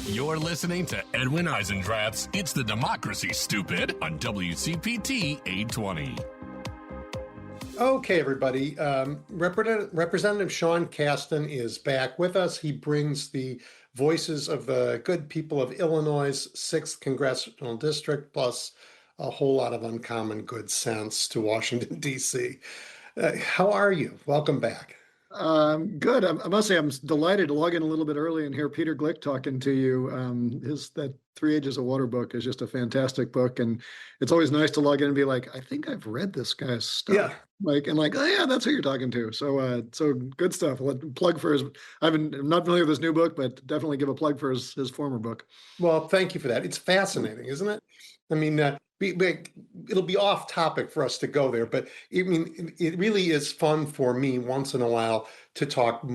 You're listening to Edwin Eisendrath's It's the Democracy, Stupid on WCPT 820. Okay, everybody. Representative Sean Casten is back with us. He brings the voices of the good people of Illinois' 6th Congressional District, plus a whole lot of uncommon good sense to Washington, D.C. How are you? Welcome back. Good. I must say, I'm delighted to log in a little bit early and hear Peter Glick talking to you. That Three Ages of Water book is just a fantastic book, and it's always nice to log in and be like, I think I've read this guy's stuff. Yeah. Oh yeah, that's who you're talking to. So good stuff. Plug for his. I'm not familiar with his new book, but definitely give a plug for his former book. Well, thank you for that. It's fascinating, isn't it? I mean, it'll be off topic for us to go there, but it really is fun for me once in a while to talk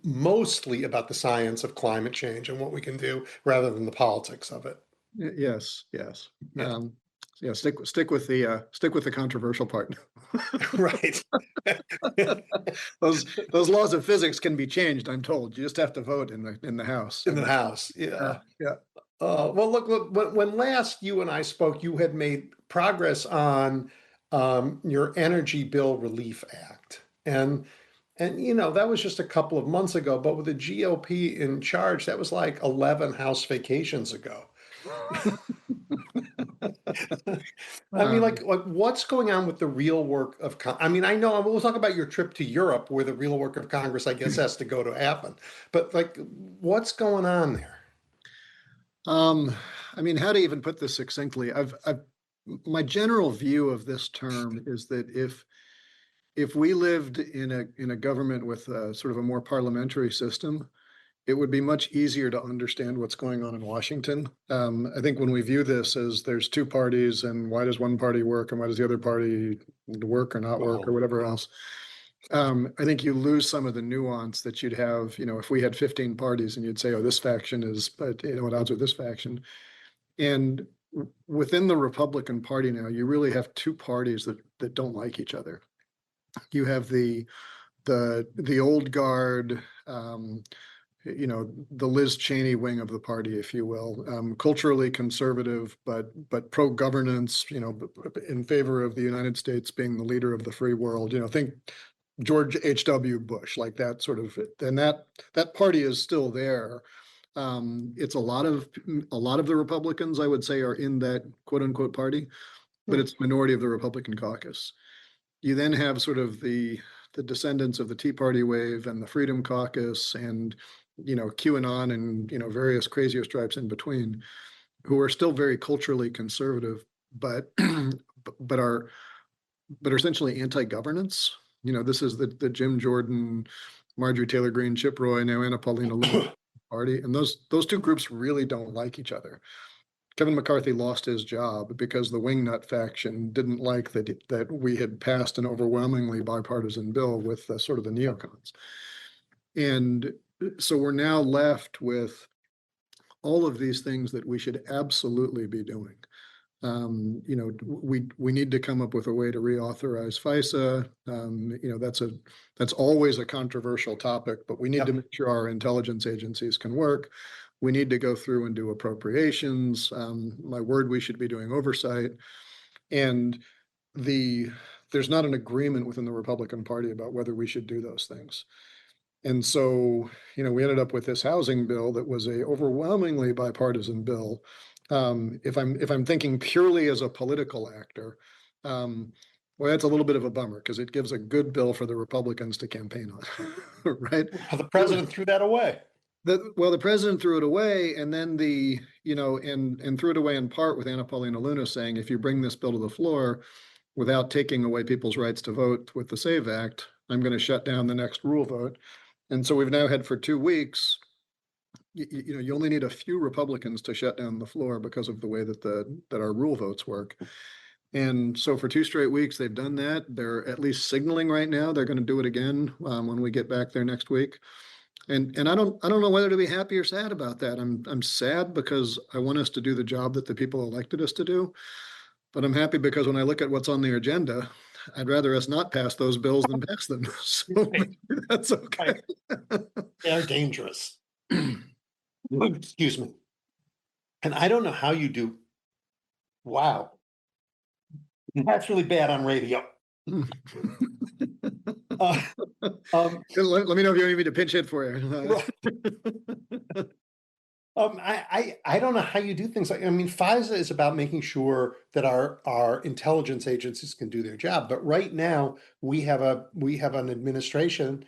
mostly about the science of climate change and what we can do rather than the politics of it. Yes. Yeah. Stick with the controversial part. Right. Those laws of physics can be changed, I'm told. You just have to vote in the House. In the House, yeah. Yeah. Well, look, when last you and I spoke, you had made progress on your Energy Bill Relief Act. And that was just a couple of months ago, but with the GOP in charge, that was like 11 House vacations ago. I mean, like what's going on with the real work of I know we'll talk about your trip to Europe where the real work of Congress, I guess, has to go to happen. But like, what's going on there? How to even put this succinctly? My general view of this term is that if we lived in a government with sort of a more parliamentary system, it would be much easier to understand what's going on in Washington. I think when we view this as there's two parties and why does one party work and why does the other party work or not work or whatever else, I think you lose some of the nuance that you'd have, if we had 15 parties and you'd say, oh, this faction is, at odds with this faction. And within the Republican Party now, you really have two parties that don't like each other. You have the old guard, the Liz Cheney wing of the party, if you will, culturally conservative, but pro-governance, in favor of the United States being the leader of the free world. Think George H.W. Bush, like that sort of, and that party is still there. It's a lot of the Republicans, I would say, are in that quote unquote party, but it's the minority of the Republican caucus. You then have sort of the descendants of the Tea Party wave and the Freedom Caucus and QAnon and various crazier stripes in between, who are still very culturally conservative, but are essentially anti-governance. This is the Jim Jordan, Marjorie Taylor Greene, Chip Roy, now Anna Paulina Lewis party, and those two groups really don't like each other. Kevin McCarthy lost his job because the wingnut faction didn't like that we had passed an overwhelmingly bipartisan bill with sort of the neocons. And so we're now left with all of these things that we should absolutely be doing. We need to come up with a way to reauthorize FISA. That's always a controversial topic, but we need to make sure our intelligence agencies can work. We need to go through and do appropriations. My word, we should be doing oversight. And there's not an agreement within the Republican Party about whether we should do those things. And so, we ended up with this housing bill that was a overwhelmingly bipartisan bill. If I'm thinking purely as a political actor, well, that's a little bit of a bummer because it gives a good bill for the Republicans to campaign on, right? Well, the president threw that away. The president threw it away, and then and threw it away in part with Anna Paulina Lewis saying, if you bring this bill to the floor without taking away people's rights to vote with the SAVE Act, I'm going to shut down the next rule vote. And so we've now had for 2 weeks, you only need a few Republicans to shut down the floor because of the way that our rule votes work. And so for 2 straight weeks, they've done that. They're at least signaling right now they're going to do it again when we get back there next week. And I don't know whether to be happy or sad about that. I'm sad because I want us to do the job that the people elected us to do. But I'm happy because when I look at what's on the agenda, I'd rather us not pass those bills than pass them. So that's okay. They're dangerous. Excuse me. And I don't know how you do. Wow. That's really bad on radio. Uh, Let me know if you need me to pinch hit for you. right. I don't know how you do things like, I mean, FISA is about making sure that our intelligence agencies can do their job. But right now we have an administration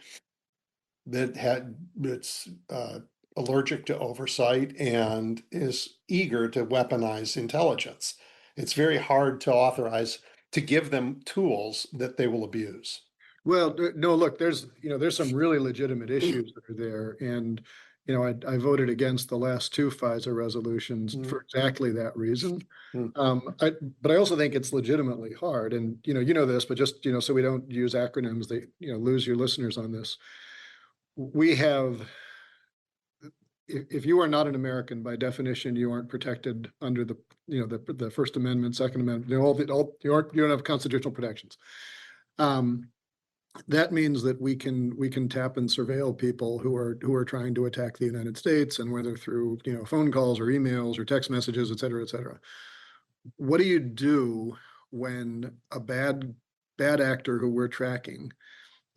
that's allergic to oversight and is eager to weaponize intelligence. It's very hard to authorize to give them tools that they will abuse. Well, no, look, there's some really legitimate issues that are there. And, I voted against the last two FISA resolutions for exactly that reason. Mm. But I also think it's legitimately hard. And, you know this, but just, so we don't use acronyms, they, lose your listeners on this. We have, if you are not an American, by definition, you aren't protected under the First Amendment, Second Amendment, you don't have constitutional protections. That means that we can tap and surveil people who are trying to attack the United States, and whether through phone calls or emails or text messages, et cetera, et cetera. What do you do when a bad actor who we're tracking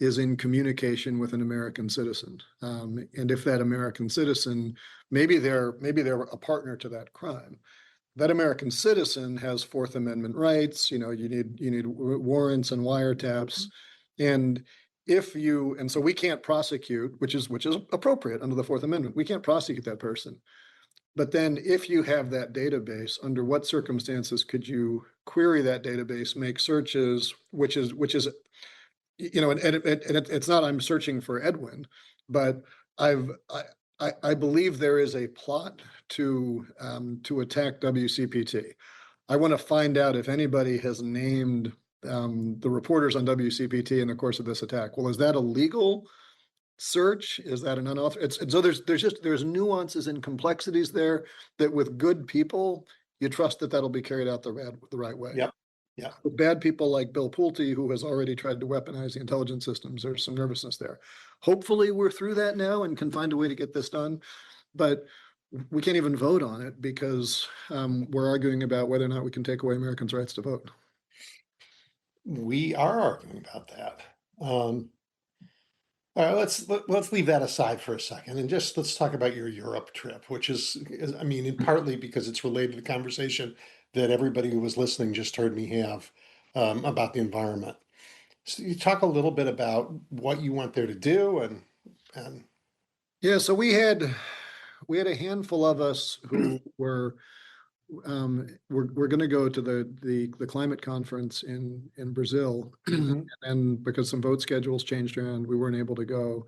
is in communication with an American citizen? And if that American citizen, maybe they're a partner to that crime, that American citizen has Fourth Amendment rights. You need warrants and wiretaps. And so we can't prosecute, which is appropriate under the Fourth Amendment. We can't prosecute that person. But then if you have that database, under what circumstances could you query that database, make searches, which is and it's not I'm searching for Edwin, but I believe there is a plot to attack WCPT. I want to find out if anybody has named the reporters on WCPT in the course of this attack. Well, is that a legal search? Is that an unauthorized? So there's nuances and complexities there that with good people, you trust that that'll be carried out the right way. Yep. Yeah. With bad people like Bill Pulte, who has already tried to weaponize the intelligence systems, there's some nervousness there. Hopefully we're through that now and can find a way to get this done. But we can't even vote on it because we're arguing about whether or not we can take away Americans' rights to vote. We are arguing about that. All right, let's leave that aside for a second and just let's talk about your Europe trip, which is I mean, partly because it's related to the conversation that everybody who was listening just heard me have about the environment. So you talk a little bit about what you went there to do and yeah, so we had a handful of us who were we're going to go to the climate conference in Brazil, and because some vote schedules changed around, we weren't able to go.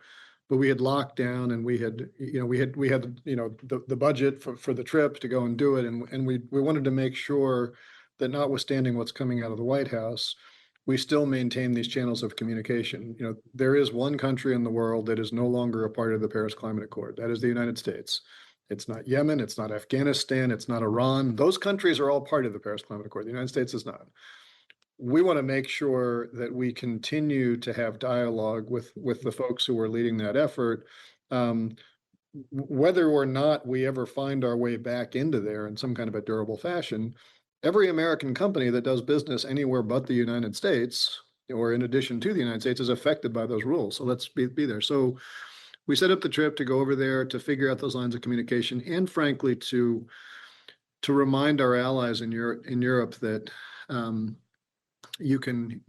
But we had locked down, and we had the budget for the trip to go and do it, and we wanted to make sure that notwithstanding what's coming out of the White House, we still maintain these channels of communication. There is one country in the world that is no longer a part of the Paris Climate Accord. That is the United States. It's not Yemen, it's not Afghanistan, it's not Iran. Those countries are all part of the Paris Climate Accord. The United States is not. We want to make sure that we continue to have dialogue with the folks who are leading that effort. Whether or not we ever find our way back into there in some kind of a durable fashion, every American company that does business anywhere but the United States, or in addition to the United States, is affected by those rules. So let's be there. So we set up the trip to go over there to figure out those lines of communication, and frankly to remind our allies in Europe that you can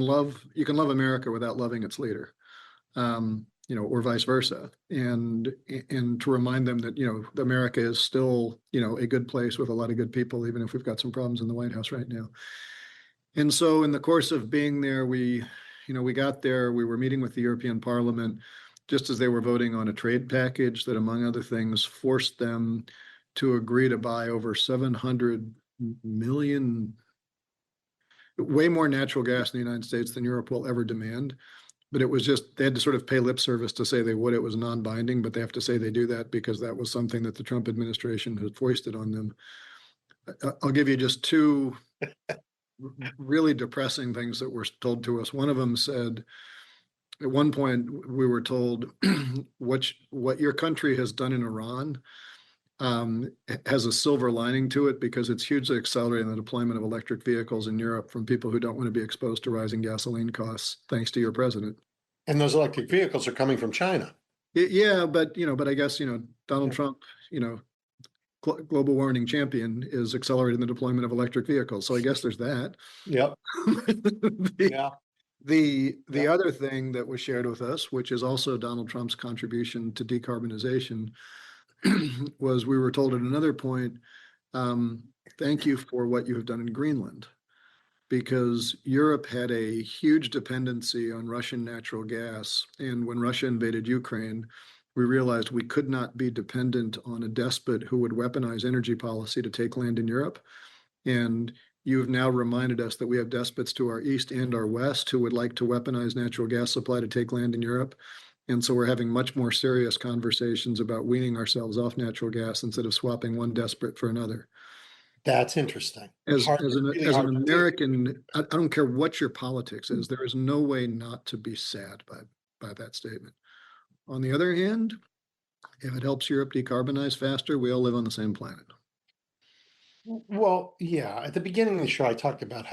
love America without loving its leader, or vice versa, and to remind them that America is still a good place with a lot of good people, even if we've got some problems in the White House right now. And so in the course of being there, we got there, we were meeting with the European Parliament just as they were voting on a trade package that, among other things, forced them to agree to buy over 700 million, way more natural gas in the United States than Europe will ever demand. But it was just, they had to sort of pay lip service to say they would. It was non-binding, but they have to say they do that because that was something that the Trump administration had foisted on them. I'll give you just two really depressing things that were told to us. One of them said, at one point we were told what your country has done in Iran has a silver lining to it because it's hugely accelerating the deployment of electric vehicles in Europe from people who don't want to be exposed to rising gasoline costs, thanks to your president. And those electric vehicles are coming from China. Yeah, but I guess, Donald Trump, global warming champion is accelerating the deployment of electric vehicles. So I guess there's that. Yep. Yeah. The other thing that was shared with us, which is also Donald Trump's contribution to decarbonization, was we were told at another point, thank you for what you have done in Greenland, because Europe had a huge dependency on Russian natural gas. And when Russia invaded Ukraine, we realized we could not be dependent on a despot who would weaponize energy policy to take land in Europe. And you have now reminded us that we have despots to our east and our west who would like to weaponize natural gas supply to take land in Europe. And so we're having much more serious conversations about weaning ourselves off natural gas instead of swapping one despot for another. That's interesting. As Really an hard to do. American, I don't care what your politics is, there is no way not to be sad by that statement. On the other hand, if it helps Europe decarbonize faster, we all live on the same planet. Well, yeah, at the beginning of the show, I talked about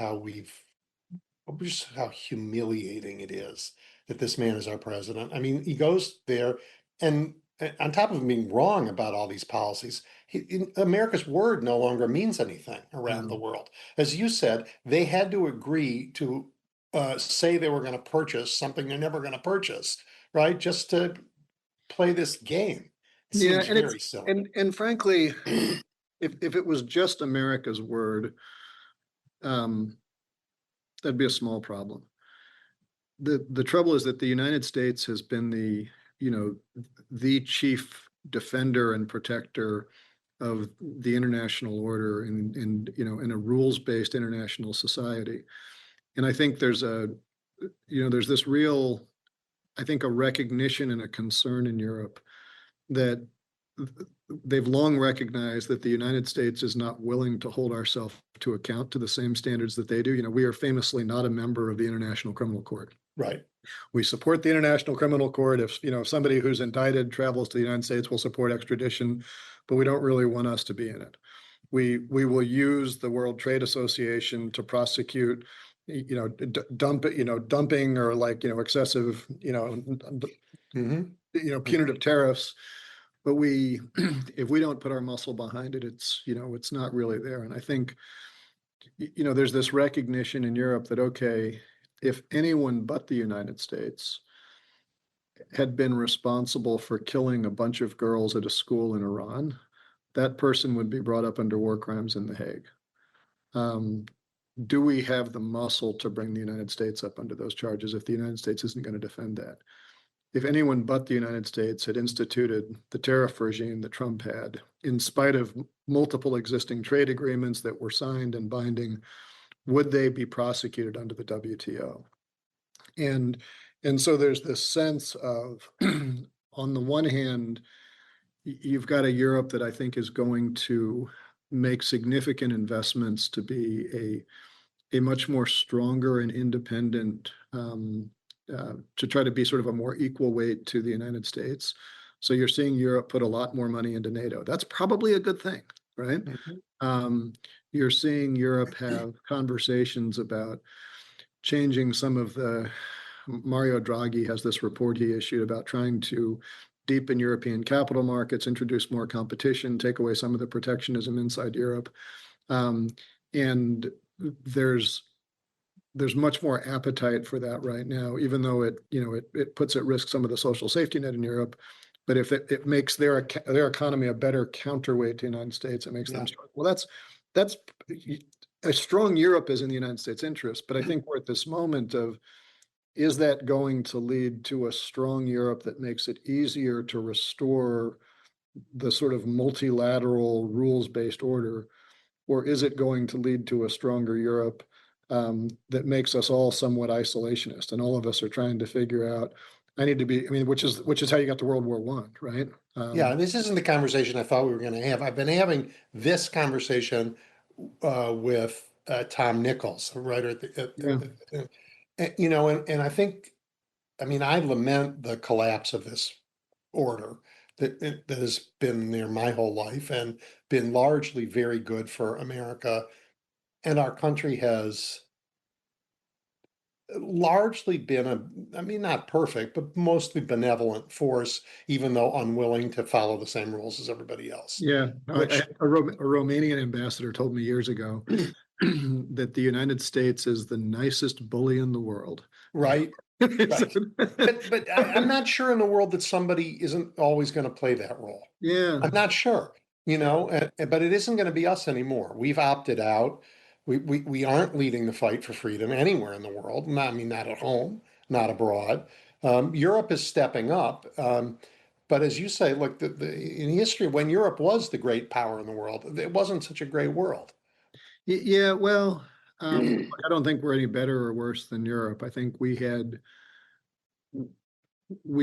just how humiliating it is that this man is our president. I mean, he goes there and on top of being wrong about all these policies, America's word no longer means anything around the world. As you said, they had to agree to say they were going to purchase something they're never going to purchase, right? Just to play this game. It seems very silly. And frankly, if it was just America's word, that'd be a small problem. The trouble is that the United States has been the chief defender and protector of the international order in a rules-based international society. And I think there's this real, I think, a recognition and a concern in Europe that they've long recognized that the United States is not willing to hold ourselves to account to the same standards that they do. We are famously not a member of the International Criminal Court. Right. We support the International Criminal Court. If somebody who's indicted travels to the United States, we'll support extradition, but we don't really want us to be in it. We will use the World Trade Association to prosecute, dumping or excessive, punitive tariffs. But if we don't put our muscle behind it, it's not really there. And I think, there's this recognition in Europe that, okay, if anyone but the United States had been responsible for killing a bunch of girls at a school in Iran, that person would be brought up under war crimes in The Hague. Do we have the muscle to bring the United States up under those charges if the United States isn't going to defend that? If anyone but the United States had instituted the tariff regime that Trump had, in spite of multiple existing trade agreements that were signed and binding, would they be prosecuted under the WTO? And so there's this sense of, on the one hand, you've got a Europe that I think is going to make significant investments to be a much more stronger and independent, to try to be sort of a more equal weight to the United States. So you're seeing Europe put a lot more money into NATO. That's probably a good thing, right? Mm-hmm. You're seeing Europe have conversations about changing some of Mario Draghi has this report he issued about trying to deepen European capital markets, introduce more competition, take away some of the protectionism inside Europe. And there's much more appetite for that right now, even though it puts at risk some of the social safety net in Europe. But if it makes their economy a better counterweight to the United States, it makes them strong. Well, that's a strong Europe is in the United States' interest. But I think we're at this moment of, is that going to lead to a strong Europe that makes it easier to restore the sort of multilateral rules-based order? Or is it going to lead to a stronger Europe that makes us all somewhat isolationist, and all of us are trying to figure out, which is how you got to World War I, right? Yeah, this isn't the conversation I thought we were going to have. I've been having this conversation with Tom Nichols, a writer and I think I mean, I lament the collapse of this order that has been there my whole life and been largely very good for America. And our country has largely been I mean, not perfect, but mostly benevolent force, even though unwilling to follow the same rules as everybody else, Yeah, which, a Romanian ambassador told me years ago that the United States is the nicest bully in the world. right, He right. said- But I'm not sure in the world that somebody isn't always going to play that role. Yeah, I'm not sure, but it isn't going to be us anymore. We've opted out. We aren't leading the fight for freedom anywhere in the world. Not, I mean, not at home, not abroad. Europe is stepping up. But as you say, look, in history, when Europe was the great power in the world, it wasn't such a great world. yeah. Well, I don't think we're any better or worse than Europe. I think we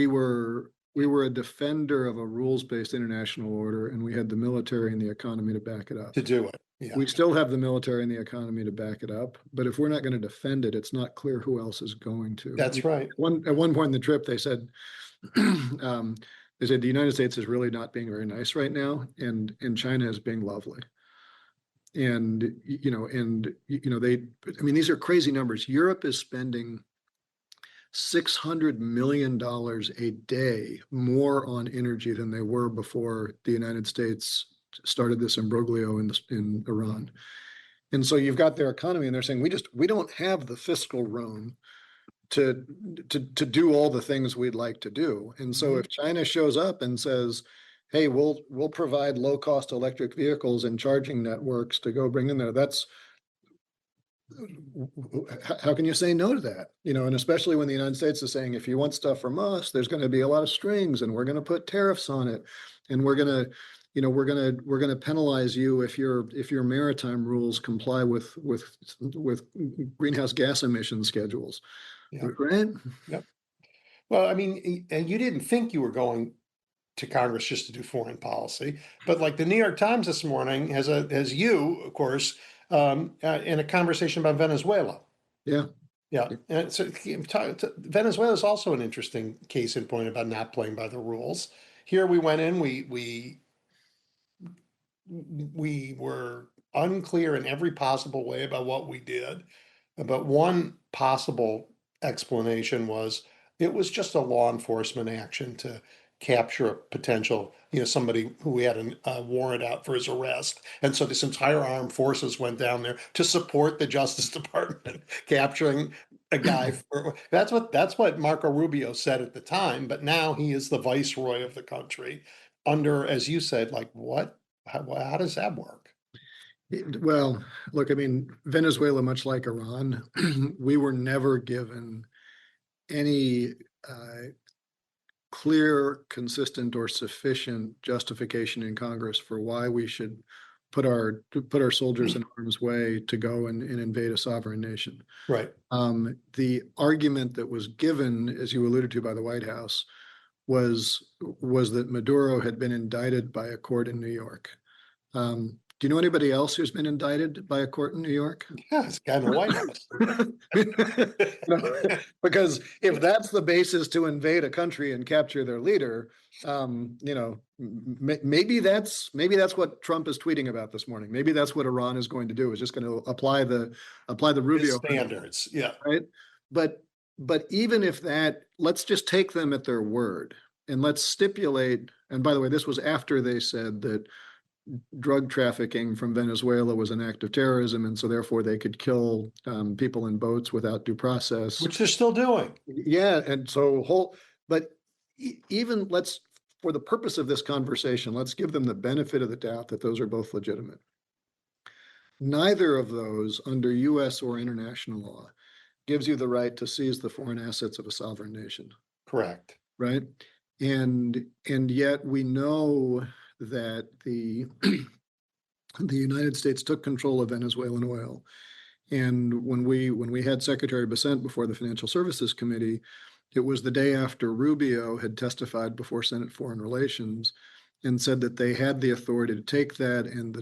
were a defender of a rules-based international order, and we had the military and the economy to back it up. To do it. Yeah, We still have the military and the economy to back it up, but if we're not going to defend it, it's not clear who else is going to. that's right. At one point in the trip, they said, the United States is really not being very nice right now, and China is being lovely. And I mean, these are crazy numbers. Europe is spending $600 million a day more on energy than they were before the United States started this imbroglio in Iran. And so you've got their economy, and they're saying we don't have the fiscal room to do all the things we'd like to do. And so if China shows up and says, "Hey, we'll provide low cost electric vehicles and charging networks to go bring in there," that's how can you say no to that? And especially when the United States is saying, if you want stuff from us, there's going to be a lot of strings, and we're going to put tariffs on it, and we're going to penalize you if your maritime rules comply with greenhouse gas emission schedules. Yeah. Right? Yep. Well, I mean, and you didn't think you were going to Congress just to do foreign policy, but like the New York Times this morning has you, of course, in a conversation about Venezuela. Yeah. Yeah, and so Venezuela is also an interesting case in point about not playing by the rules. Here we went in, we were unclear in every possible way about what we did. But one possible explanation was it was just a law enforcement action to capture a potential, somebody who had a warrant out for his arrest. And so this entire armed forces went down there to support the Justice Department capturing a guy. That's what Marco Rubio said at the time. But now he is the viceroy of the country under, as you said, like what? How does that work? Well, look, I mean, Venezuela, much like Iran, we were never given any clear, consistent, or sufficient justification in Congress for why we should put our soldiers in harm's way to go and invade a sovereign nation. Right. The argument that was given, as you alluded to, by the White House was that Maduro had been indicted by a court in New York. Do you know anybody else who's been indicted by a court in New York? Yeah, it's kind of White House. Because if that's the basis to invade a country and capture their leader, maybe that's what Trump is tweeting about this morning. Maybe that's what Iran is going to do. Is just going to apply the Rubio standards. Yeah. Right. But even if that, let's just take them at their word, and let's stipulate. And by the way, this was after they said that drug trafficking from Venezuela was an act of terrorism, and so therefore they could kill people in boats without due process, which they're still doing. Yeah, and so but even for the purpose of this conversation, let's give them the benefit of the doubt that those are both legitimate. Neither of those, under U.S. or international law, gives you the right to seize the foreign assets of a sovereign nation. Correct. Right, and yet we know that the United States took control of Venezuelan oil. And when we had Secretary Bessent before the Financial Services Committee, it was the day after Rubio had testified before Senate Foreign Relations and said that they had the authority to take that, and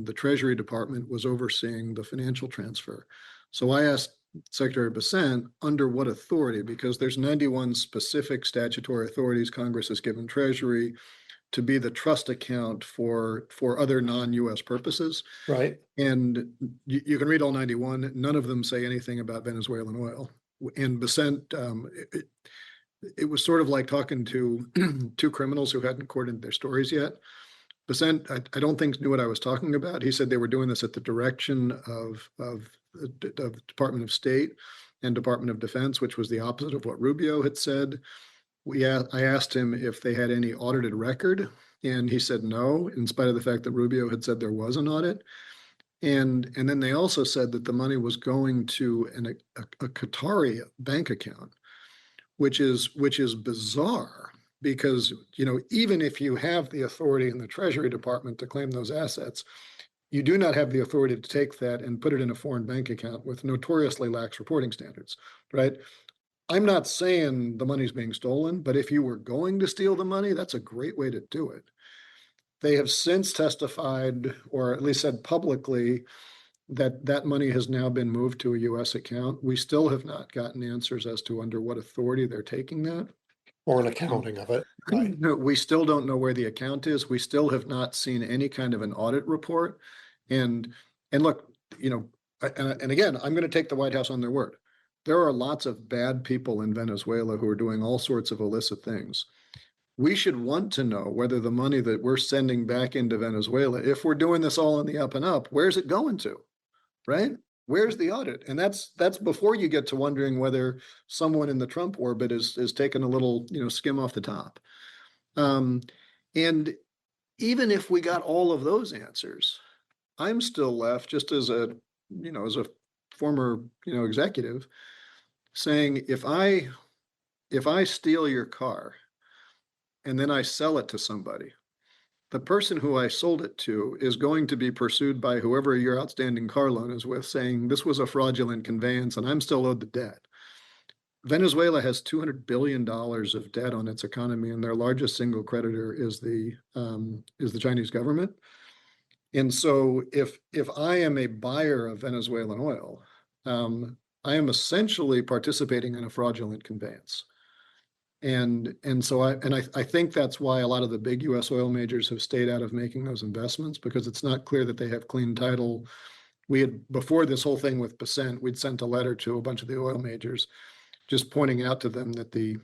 the Treasury Department was overseeing the financial transfer. So I asked Secretary Bessent under what authority? Because there's 91 specific statutory authorities Congress has given Treasury to be the trust account for other non-US purposes. Right. And you can read all 91. None of them say anything about Venezuelan oil. And Bessent, it was sort of like talking to two criminals who hadn't courted their stories yet. Bessent, I don't think knew what I was talking about. He said they were doing this at the direction of the Department of State and Department of Defense, which was the opposite of what Rubio had said. I asked him if they had any audited record, and he said no, in spite of the fact that Rubio had said there was an audit. And then they also said that the money was going to a Qatari bank account, which is bizarre, because even if you have the authority in the Treasury Department to claim those assets, you do not have the authority to take that and put it in a foreign bank account with notoriously lax reporting standards, right? I'm not saying the money's being stolen, but if you were going to steal the money, that's a great way to do it. They have since testified, or at least said publicly, that that money has now been moved to a US account. We still have not gotten answers as to under what authority they're taking that. Or an accounting of it. Right. No, we still don't know where the account is. We still have not seen any kind of an audit report. And look, and again, I'm going to take the White House on their word. There are lots of bad people in Venezuela who are doing all sorts of illicit things. We should want to know whether the money that we're sending back into Venezuela, if we're doing this all on the up and up, where's it going to, right? Where's the audit? And that's before you get to wondering whether someone in the Trump orbit is taking a little, skim off the top. And even if we got all of those answers, I'm still left, just as a former, executive, saying if I steal your car and then I sell it to somebody, the person who I sold it to is going to be pursued by whoever your outstanding car loan is with, saying this was a fraudulent conveyance and I'm still owed the debt. Venezuela has $200 billion of debt on its economy, and their largest single creditor is the Chinese government. And so if I am a buyer of Venezuelan oil, I am essentially participating in a fraudulent conveyance. And so I think that's why a lot of the big US oil majors have stayed out of making those investments, because it's not clear that they have clean title. We had, before this whole thing with Bessent, we'd sent a letter to a bunch of the oil majors just pointing out to them that the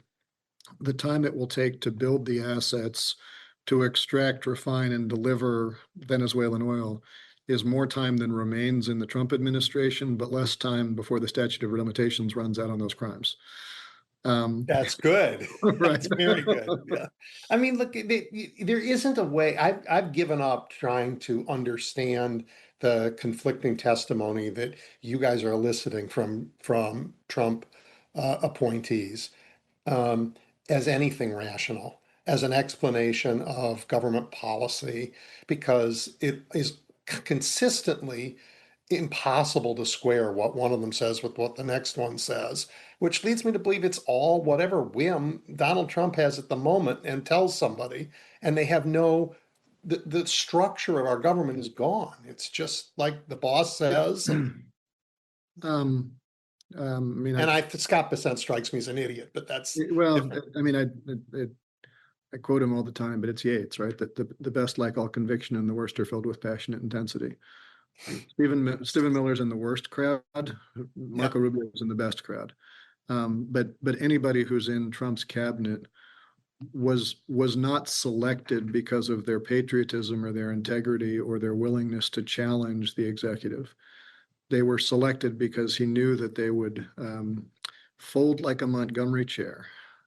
time it will take to build the assets to extract, refine, and deliver Venezuelan oil is more time than remains in the Trump administration, but less time before the statute of limitations runs out on those crimes. That's good. Right. That's very good. Yeah. I mean, look, there isn't a way. I've given up trying to understand the conflicting testimony that you guys are eliciting from Trump appointees as anything rational, as an explanation of government policy, because it is consistently impossible to square what one of them says with what the next one says, which leads me to believe it's all whatever whim Donald Trump has at the moment and tells somebody, and they have the structure of our government is gone. It's just like the boss says. Scott Bessent strikes me as an idiot, but that's well, different. I mean, I quote him all the time, but it's Yates, right? That the best lack all conviction and the worst are filled with passionate intensity. Stephen Miller's in the worst crowd. Marco Rubio is in the best crowd. But anybody who's in Trump's cabinet was not selected because of their patriotism or their integrity or their willingness to challenge the executive. They were selected because he knew that they would fold like a Montgomery chair.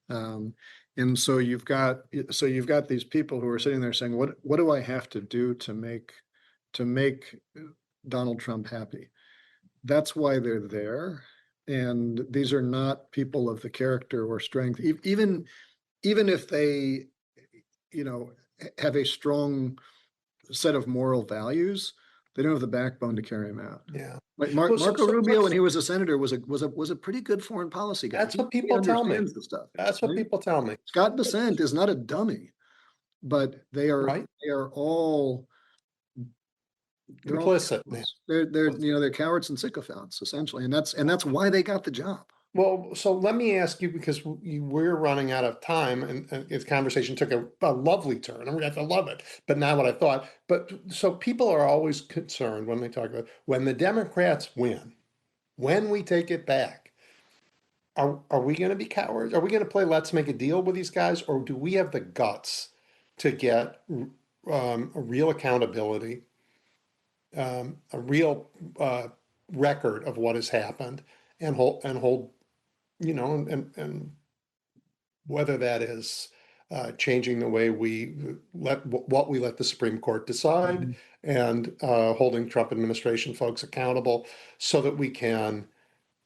And so you've got these people who are sitting there saying, what do I have to do to make Donald Trump happy? That's why they're there. And these are not people of the character or strength, even if they, have a strong set of moral values, they don't have the backbone to carry them out. Yeah. Like Marco Rubio, when he was a senator, was a pretty good foreign policy guy. That's what people tell me. The stuff, That's what people tell me. Scott Bessent is not a dummy, but they are all They're all complicit now. cowards. They're cowards and sycophants essentially, and that's why they got the job. Well, so let me ask you, because we're running out of time, and this conversation took a lovely turn. I love it, but not what I thought. But so people are always concerned when they talk about when the Democrats win, when we take it back. Are we going to be cowards? Are we going to play let's make a deal with these guys, or do we have the guts to get a real accountability, a real record of what has happened, and hold and whether that is changing the way we let the Supreme Court decide, and holding Trump administration folks accountable so that we can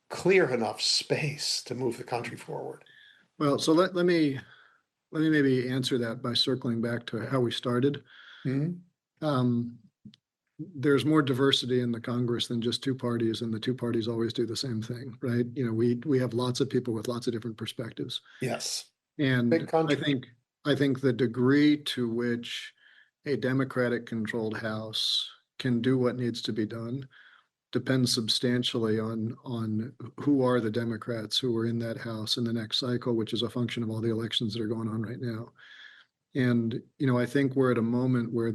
clear enough space to move the country forward. Well, so let me maybe answer that by circling back to how we started. There's more diversity in the Congress than just two parties, and the two parties always do the same thing, right? We have lots of people with lots of different perspectives. Yes. And Big country. I think the degree to which a Democratic controlled House can do what needs to be done depends substantially on who are the Democrats who are in that House in the next cycle, which is a function of all the elections that are going on right now. And, I think we're at a moment where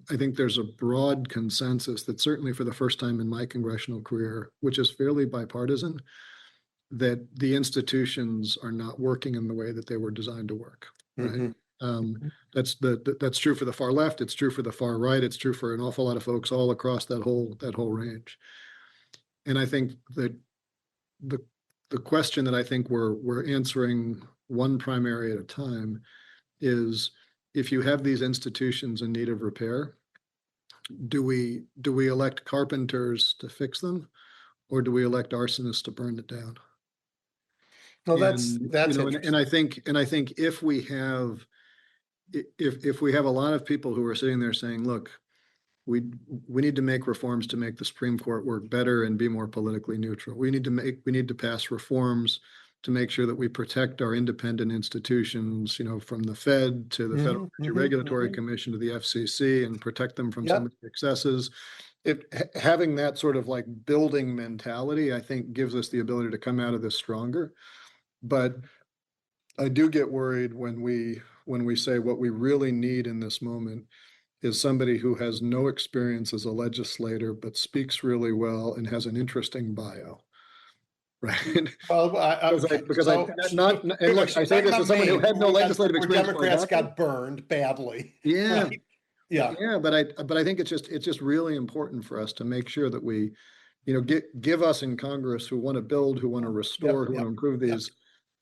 I think there's a broad consensus that certainly for the first time in my congressional career, which is fairly bipartisan, that the institutions are not working in the way that they were designed to work. Right? That's true for the far left. It's true for the far right. It's true for an awful lot of folks all across that whole range. And I think that the question that I think we're answering one primary at a time is, if you have these institutions in need of repair, do we elect carpenters to fix them, or do we elect arsonists to burn it down? Well, that's and I think if we have a lot of people who are sitting there saying, look, we need to make reforms to make the Supreme Court work better and be more politically neutral. We need to pass reforms to make sure that we protect our independent institutions, from the Fed to the Federal Regulatory Commission to the FCC, and protect them from some of the excesses. Having that sort of like building mentality, I think, gives us the ability to come out of this stronger. But I do get worried when we say what we really need in this moment is somebody who has no experience as a legislator, but speaks really well and has an interesting bio. Right. Well, I say this as someone who had no legislative experience. Democrats got burned badly. Yeah. Right? Yeah. But I think it's just really important for us to make sure that we, give us in Congress who want to build, who want to restore, who want to improve these,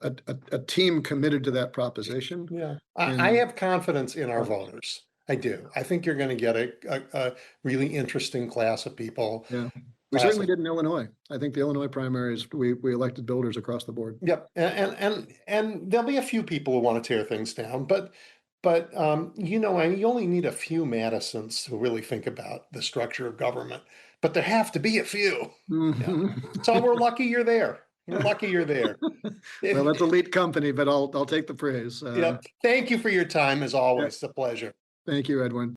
a team committed to that proposition. Yeah. I have confidence in our voters. I do. I think you're going to get a really interesting class of people. Yeah. We certainly did in Illinois. I think the Illinois primaries, we elected builders across the board. Yep. And there'll be a few people who want to tear things down, but you only need a few Madisons to really think about the structure of government, but there have to be a few. Yeah. So we're lucky you're there. We're lucky you're there. Well, that's elite company, but I'll take the praise. Yep. Thank you for your time, as always. It's a pleasure. Thank you, Edwin.